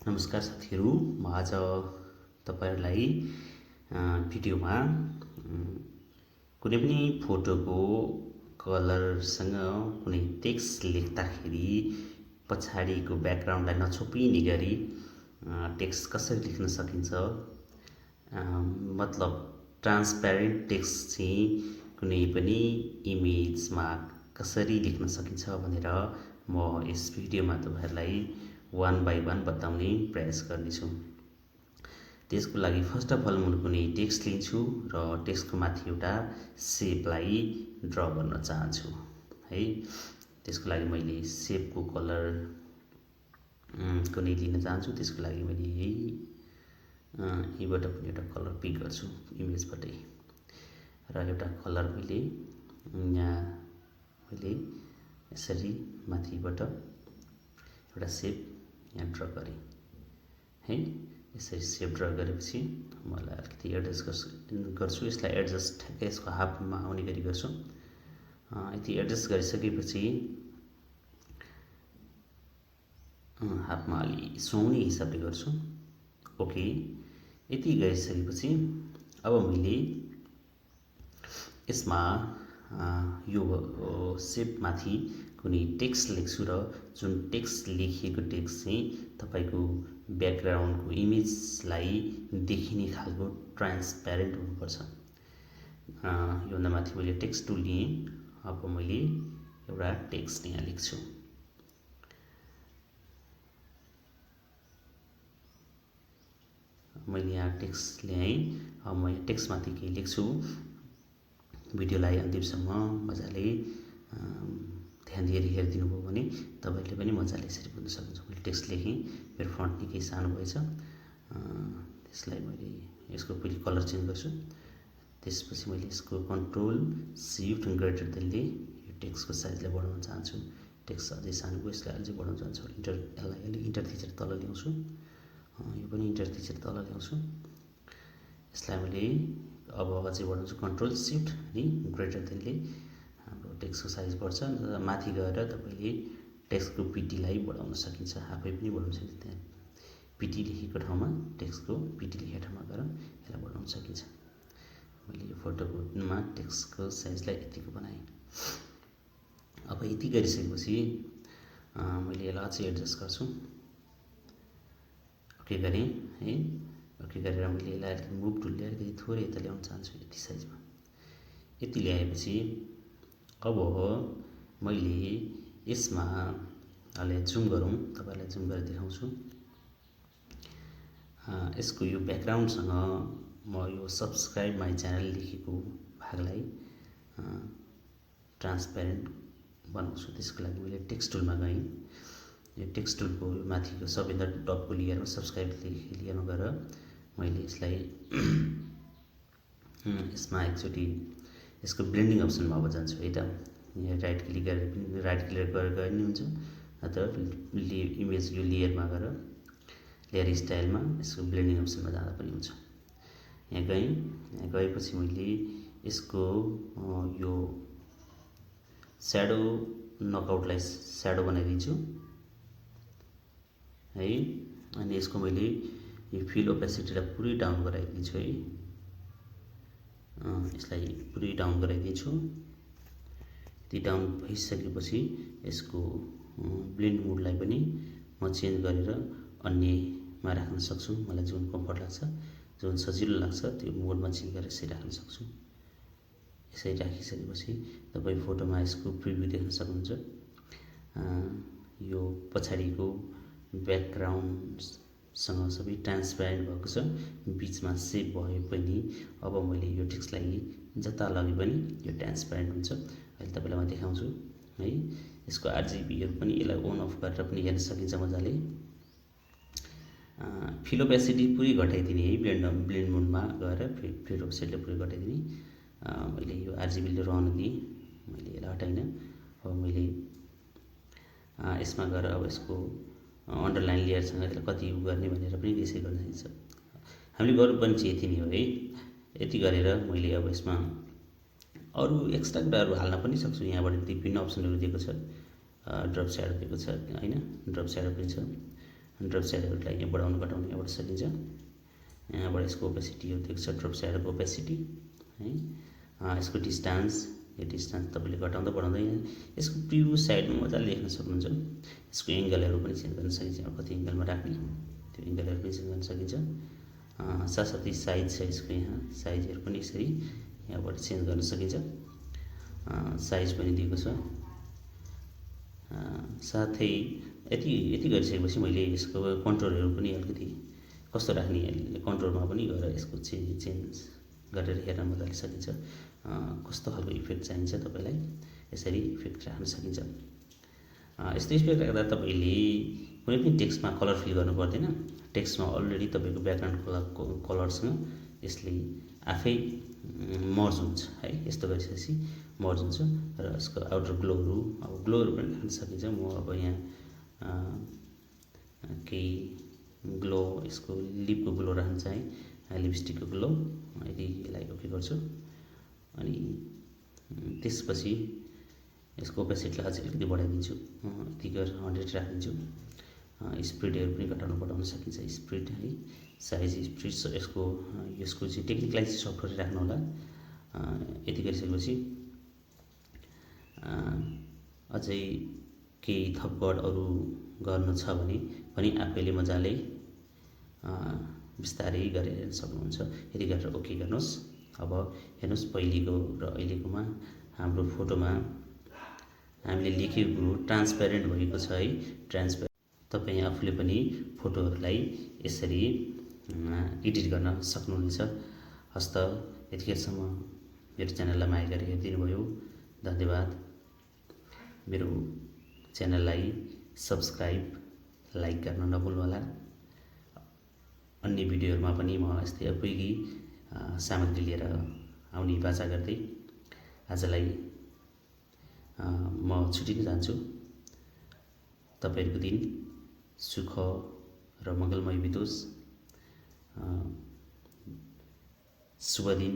नमस्कार साथीहरू, म आज तपाईहरुलाई भिडियोमा कुनै पनि फोटोको कलरसँग कुनै टेक्स्ट लेख्दाखेरि पछाडिको ब्याकग्राउन्डलाई नछोपिने गरी टेक्स्ट कसरी लेख्न सकिन्छ, मतलब ट्रान्सप्यारेन्ट टेक्स्ट चाहिँ कुनै पनि इमेजमा कसरी लेख्न सकिन्छ भनेर म यस भिडियोमा तपाईहरुलाई वन बाई वन बताउने प्रयास गर्नेछु। त्यसको लागि फर्स्ट अफ अल म कुनै टेक्स्ट लिन्छु र टेक्स्टको माथि एउटा सेपलाई ड्र गर्न चाहन्छु है। त्यसको लागि मैले सेपको कलर कुनै लिन चाहन्छु। त्यसको लागि मैले यहीबाट पनि एउटा कलर पिक गर्छु इमेजबाटै र एउटा कलर मैले यसरी माथिबाट एउटा सेप यहाँ ड्र गरेँ है। यसरी सेप ड्र गरेपछि मलाई अलिकति एडजस्ट गर्छु। यसलाई एडजस्ट ठ्याक्कै यसको हाफमा आउने गरी गर्छु। यति एडजस्ट गरिसकेपछि हाफमा अलि सुहाउने हिसाबले गर्छु। ओके, यति गरिसकेपछि अब मैले यसमा यो सेपमाथि कुनै टेक्स्ट लेख्छु र जुन टेक्स्ट लेखिएको टेक्स्ट चाहिँ तपाईको ब्याकग्राउन्डको इमेजलाई देखिने खालको ट्रान्सप्यारेन्ट हुनुपर्छ। योभन्दा माथि मैले टेक्स्ट टुल लिएँ। अब मैले एउटा टेक्स्ट यहाँ लेख्छु। मैले यहाँ टेक्स्ट ल्याएँ। अब म यहाँ टेक्स्टमाथि केही लेख्छु। भिडियोलाई अन्तिमसम्म मजाले ध्यान दिएर हेरिदिनु भयो भने तपाईले पनि मजाले यसरी बुझ्न सक्नुहुन्छ। मैले टेक्स्ट लेखेँ, मेरो फन्ट निकै सानो भएछ। त्यसलाई मैले यसको पहिले कलर चेन्ज गर्छु। त्यसपछि मैले यसको कन्ट्रोल शिफ्ट ग्रेटर देनले यो टेक्स्टको साइजलाई बढाउन चाहन्छु। टेक्स्ट अझै सानो भयो, यसलाई अझै बढाउन चाहन्छु। यसलाई इन्टर थिचेर तल ल्याउँछु। यो पनि इन्टर थिचेर तल ल्याउँछु। यसलाई मैले अब अझै बढाउँछु। कन्ट्रोल शिफ्ट अनि ग्रेटर देनले हाम्रो टेक्स्टको साइज बढ्छ। माथि गएर तपाईले टेक्स्टको पिटीलाई बढाउन सकिन्छ, आफै पनि बढाउन सकिन्छ। त्यहाँ पिटी लेखेको ठाउँमा टेक्स्टको पिटी लेखेको ठाउँमा गएर यसलाई बढाउन सकिन्छ। मैले यो फोटोमा टेक्स्टको साइजलाई यतिको बनाएँ। अब यति गरिसकेपछि मैले यसलाई अझै एडजस्ट गर्छु। ओके गरेँ है। ओके गरेर मैले यसलाई अलिकति मुभ टुलले अलिकति थोरै यता ल्याउन चाहन्छु, यति साइजमा। यति ल्याएपछि अब मैले यसमा अलि जुम गरौँ, तपाईलाई जुम गरेर देखाउँछु। यसको यो ब्याकग्राउन्डसँग म यो सब्सक्राइब माई च्यानल लेखेको भागलाई ट्रान्सप्यारेन्ट बनाउँछु। त्यसको लागि मैले टेक्स्ट टुलमा गएँ। यो टेक्स्ट टुलको माथिको सबैभन्दा टपको लेयरमा सब्सक्राइब लेयरमा गएर मैले यसलाई यसमा एकचोटि यसको ब्लेन्डिङ अप्सनमा अब जान्छु है त। यहाँ राइट क्लिक गरेर पनि हुन्छ, अथवा इमेज यो लेयरमा गएर लेयर स्टाइलमा यसको ब्लेन्डिङ अप्सनमा जाँदा पनि हुन्छ। यहाँ गएँ। यहाँ गएपछि मैले यसको यो स्याडो नकआउटलाई स्याडो बनाइदिन्छु है। अनि यसको मैले यो फिल ओपेसिटीलाई पुरै डाउन गराइदिन्छु है। यसलाई पुरै डाउन गराइदिन्छु। यति डाउन भइसकेपछि यसको ब्लेन्ड मोडलाई पनि म चेन्ज गरेर अन्यमा राख्न सक्छु। मलाई जुन कम्फर्ट लाग्छ, जुन सजिलो लाग्छ त्यो मोडमा चेन्ज गरेर यसरी राख्न सक्छु। यसरी राखिसकेपछि तपाईँ फोटोमा यसको प्रिभ्यू देख्न सक्नुहुन्छ। यो पछाडिको ब्याकग्राउन्डसँग सबै ट्रान्सप्यारेन्ट भएको छ। बिचमा सेप भए पनि अब मैले यो टेक्स्टलाई जता लगे पनि यो ट्रान्सप्यारेन्ट हुन्छ। अहिले तपाईँलाई म देखाउँछु है। यसको आरजिबीहरू पनि यसलाई अन अफ गरेर पनि हेर्न सकिन्छ मजाले। फिल ओपेसिटी पुरै घटाइदिने है। ब्लेन्ड मोडमा गएर फिल ओपेसिटीलाई पुरै घटाइदिने। मैले यो आरजिबीले रहन दिएँ, मैले यसलाई हटाइनँ। अब मैले यसमा गएर अब यसको अन्डरलाइन लेयरसँग यसलाई कति गर्ने भनेर पनि त्यसै गर्न सकिन्छ। हामीले गर्नुपर्ने चाहिँ यति नै हो है। यति गरेर मैले अब यसमा अरू एक्स्ट्रा कुराहरू हाल्न पनि सक्छु। यहाँबाट विभिन्न अप्सनहरू दिएको छ। ड्रप स्याडो दिएको छ हैन, ड्रप स्याडो पनि छ। ड्रप स्याडोहरूलाई यहाँ बढाउनु घटाउनु यहाँबाट सकिन्छ। यहाँबाट यसको ओपेसिटी देख्छ, ड्रप स्याडोको ओपेसिटी है। यसको डिस्टेन्स, यो डिस्टेन्स तपाईँले घटाउँदा बढाउँदा यहाँ यसको प्रिभ्यू साइडमा मजाले लेख्न सक्नुहुन्छ। यसको एङ्गलहरू पनि चेन्ज गर्न सकिन्छ, कति एङ्गलमा राख्ने त्यो एङ्गलहरू पनि चेन्ज गर्न सकिन्छ। साथसाथै साइज छ यसको, यहाँ साइजहरू पनि यसरी यहाँबाट चेन्ज गर्न सकिन्छ। साइज पनि दिएको छ। साथै यति गरिसकेपछि मैले यसको कन्ट्रोलहरू पनि अलिकति कस्तो राख्ने कन्ट्रोलमा पनि गएर यसको चेन्ज गरेर हेर्न मजाले सकिन्छ। कस्तो खालको इफेक्ट चाहिन्छ तपाईँलाई यसरी इफेक्ट राख्न सकिन्छ। यस्तो इफेक्ट राख्दा तपाईँले कुनै पनि टेक्स्टमा कलर फिल गर्नु पर्दैन। टेक्स्टमा अलरेडी तपाईँको ब्याकग्राउन्ड कलरसँग यसले आफै मर्ज हुन्छ है। यस्तो गरिसकेपछि मर्ज हुन्छ र यसको आउटर ग्लोहरू, अब ग्लोहरू पनि राख्न सकिन्छ। म अब यहाँ केही ग्लो, यसको लिपको ग्लो राख्न चाहेँ, लिपस्टिकको ग्लो, यसलाई ओके गर्छु। अनि त्यसपछि यसको ओपेसिटीलाई अझै अलिकति बढाइदिन्छु, यति गरेर 100 राखिदिन्छु। स्प्रिडहरू पनि घटाउनु बढाउन सकिन्छ, स्प्रिड है, साइज, स्प्रिड यसको चाहिँ टेक्निकलाई चाहिँ सफ्टवेयर राख्नु होला। यति गरिसकेपछि अझै केही थपगड अरू गर्नु छ भने पनि आफैले मजाले बिस्तारै गरेर हेर्न सक्नुहुन्छ। यति गरेर ओके गर्नुहोस्। अब हेर्नुहोस्, पहिलेको र अहिलेकोमा हाम्रो फोटोमा हामीले लेखेको कुरो ट्रान्सप्यारेन्ट भएको छ है। तपाईँ आफूले पनि फोटोहरूलाई यसरी एडिट गर्न सक्नुहुनेछ। हस्त यतिखेरसम्म मेरो च्यानललाई माया गरेर हेरिदिनु भयो, धन्यवाद। मेरो च्यानललाई सब्सक्राइब, लाइक गर्न नभुल्नुहोला। अन्य भिडियोहरूमा पनि म यस्तै उपयोगी सामग्री लिएर आउने बाचा गर्दै आजलाई म छुटिन जान्छु। तपाईँहरूको दिन सुख र मङ्गलमय बितोस्। शुभ दिन।